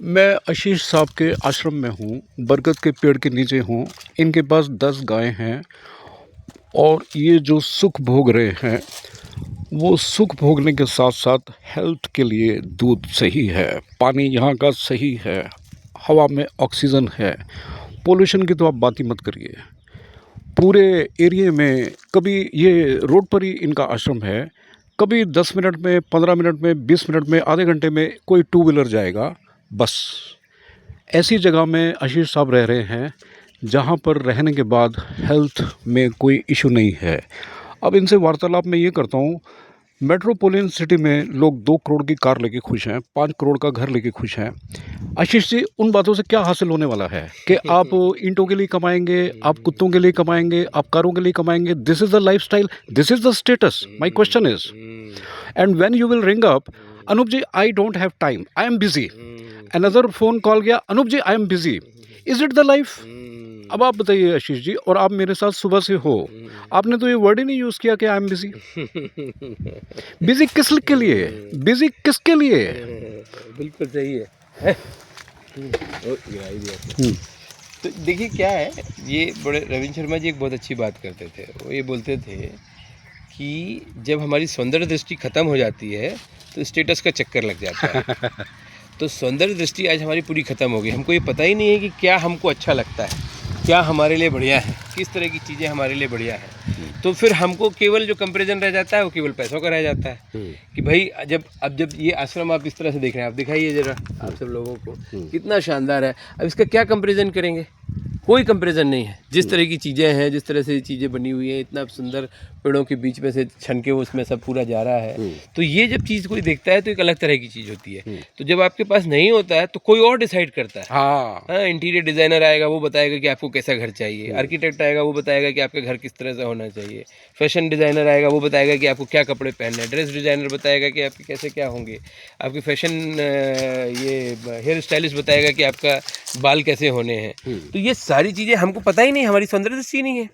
मैं आशीष साहब के आश्रम में हूँ, बरगद के पेड़ के नीचे हूँ। इनके पास 10 गायें हैं और ये जो सुख भोग रहे हैं, वो सुख भोगने के साथ साथ हेल्थ के लिए दूध सही है, पानी यहाँ का सही है, हवा में ऑक्सीजन है। पोल्यूशन की तो आप बात ही मत करिए। पूरे एरिया में कभी ये रोड पर ही इनका आश्रम है, कभी 10 मिनट में, 15 मिनट में, 20 मिनट में, आधे घंटे में कोई टू व्हीलर जाएगा बस। ऐसी जगह में आशीष साहब रह रहे हैं जहाँ पर रहने के बाद हेल्थ में कोई इशू नहीं है। अब इनसे वार्तालाप मैं ये करता हूँ, मेट्रोपोलियन सिटी में लोग 2 करोड़ की कार लेके खुश हैं, 5 करोड़ का घर लेके खुश हैं। आशीष जी, उन बातों से क्या हासिल होने वाला है कि आप ईंटों के लिए कमाएंगे, आप कुत्तों के लिए कमाएंगे, आप कारों के लिए कमाएंगे? This is the lifestyle, this is the status. My question is, and when you will ring up, Anoop ji I don't have time, I am busy. Another phone call गया, Anoop ji I am busy. Is it the life? अब आप बताइए आशीष जी, और आप मेरे साथ सुबह से हो, आपने तो ये वर्ड ही नहीं यूज किया कि आई एम बिजी। बिजी किस के लिए, बिजी किसके लिए? बिल्कुल सही है। तो देखिए क्या है, ये बड़े रविंद्र शर्मा जी एक बहुत अच्छी बात करते थे। वो ये बोलते थे कि जब हमारी सौंदर्य दृष्टि खत्म हो जाती है तो स्टेटस का चक्कर लग जाता है। तो सौंदर्य दृष्टि आज हमारी पूरी खत्म हो गई। हमको ये पता ही नहीं है कि क्या हमको अच्छा लगता है, क्या हमारे लिए बढ़िया है, किस तरह की चीज़ें हमारे लिए बढ़िया है। तो फिर हमको केवल जो कंपैरिजन रह जाता है वो केवल पैसों का रह जाता है कि भाई जब ये आश्रम आप इस तरह से देख रहे हैं, आप दिखाइए जरा आप सब लोगों को, कितना शानदार है। अब इसका क्या कंपैरिजन करेंगे? कोई कंपैरिजन नहीं है। जिस तरह की चीज़ें हैं, जिस तरह से चीज़ें बनी हुई हैं, इतना सुंदर पेड़ों के बीच में से छन के उसमें सब पूरा जा रहा है, तो ये जब चीज़ कोई देखता है तो एक अलग तरह की चीज़ होती है। तो जब आपके पास नहीं होता है तो कोई और डिसाइड करता है। हाँ, इंटीरियर डिज़ाइनर आएगा, वो बताएगा कि आपको कैसा घर चाहिए। आर्किटेक्ट आएगा, वो बताएगा कि आपका घर किस तरह से होना चाहिए। फैशन डिज़ाइनर आएगा, वो बताएगा कि आपको क्या कपड़े पहनने हैं। ड्रेस डिज़ाइनर बताएगा कि आपके कैसे क्या होंगे। आपके फैशन ये हेयर स्टाइलिस्ट बताएगा कि आपका बाल कैसे होने हैं। तो ये सारी चीज़ें हमको पता ही नहीं, हमारी सौंदर्य दृष्टि नहीं है।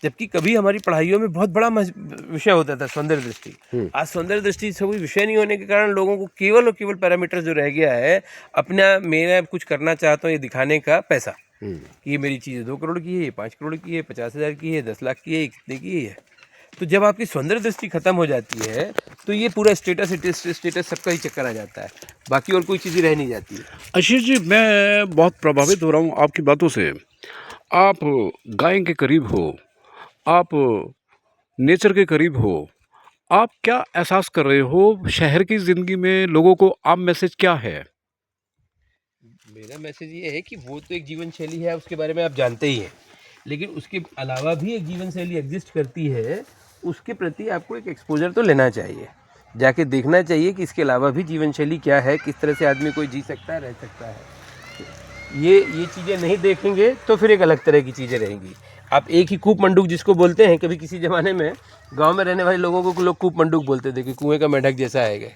जबकि कभी हमारी पढ़ाइयों में बहुत बड़ा विषय होता था सौंदर्य दृष्टि। आज सौंदर्य दृष्टि से कोई विषय नहीं होने के कारण लोगों को केवल और केवल पैरामीटर जो रह गया है अपना, मेरा कुछ करना चाहता हूँ ये दिखाने का पैसा, कि ये मेरी चीज़ 2 करोड़ की है, ये 5 करोड़ की है, 50,000 की है, 10 लाख की है, कितने की है। तो जब आपकी सौंदर्य दृष्टि खत्म हो जाती है तो ये पूरा स्टेटस सबका ही चक्कर आ जाता है, बाकी और कोई चीज़ रह नहीं जाती है। आशीष जी, मैं बहुत प्रभावित हो रहा हूँ आपकी बातों से। आप गाय के करीब हो, आप नेचर के करीब हो, आप क्या एहसास कर रहे हो शहर की ज़िंदगी में? लोगों को आम मैसेज क्या है? मेरा मैसेज ये है कि वो तो एक जीवन शैली है, उसके बारे में आप जानते ही हैं, लेकिन उसके अलावा भी एक जीवन शैली एग्जिस्ट करती है। उसके प्रति आपको एक एक्सपोजर तो लेना चाहिए, जाके देखना चाहिए कि इसके अलावा भी जीवन शैली क्या है, किस तरह से आदमी कोई जी सकता है, रह सकता है। ये चीज़ें नहीं देखेंगे तो फिर एक अलग तरह की चीज़ें रहेंगी। आप एक ही कूप मंडूक जिसको बोलते हैं, कभी किसी ज़माने में गांव में रहने वाले लोगों को लोग कूप मंडूक बोलते थे कि कुएं का मेंढक जैसा आएगा।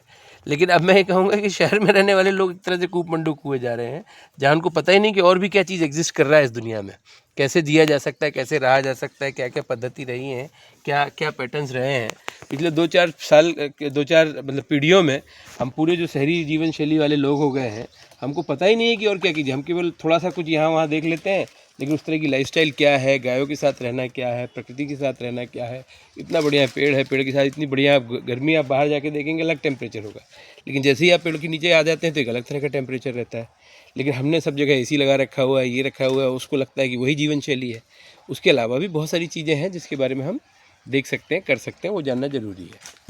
लेकिन अब मैं ये कहूँगा कि शहर में रहने वाले लोग एक तरह से कूप मंडूक हुए जा रहे हैं, जहाँ उनको पता ही नहीं कि और भी क्या चीज़ एग्जिस्ट कर रहा है इस दुनिया में, कैसे जिया जा सकता है, कैसे रहा जा सकता है, क्या क्या पद्धति रही हैं, क्या क्या पैटर्न्स रहे हैं पिछले 2-4 साल, 2-4 मतलब पीढ़ियों में। हम पूरे जो शहरी जीवन शैली वाले लोग हो गए हैं, हमको पता ही नहीं है कि और क्या कीजिए। हम केवल थोड़ा सा कुछ यहाँ वहाँ देख लेते हैं, लेकिन उस तरह की लाइफस्टाइल क्या है, गायों के साथ रहना क्या है, प्रकृति के साथ रहना क्या है। इतना बढ़िया पेड़ है, पेड़ के साथ इतनी बढ़िया गर्मी, आप बाहर जाके देखेंगे अलग टेम्परेचर होगा, लेकिन जैसे ही आप पेड़ के नीचे आ जाते हैं तो एक अलग तरह का टेम्परेचर रहता है। लेकिन हमने सब जगह एसी लगा रखा हुआ है, ये रखा हुआ है, उसको लगता है कि वही जीवन शैली है। उसके अलावा भी बहुत सारी चीज़ें हैं जिसके बारे में हम देख सकते हैं, कर सकते हैं, वो जानना ज़रूरी है।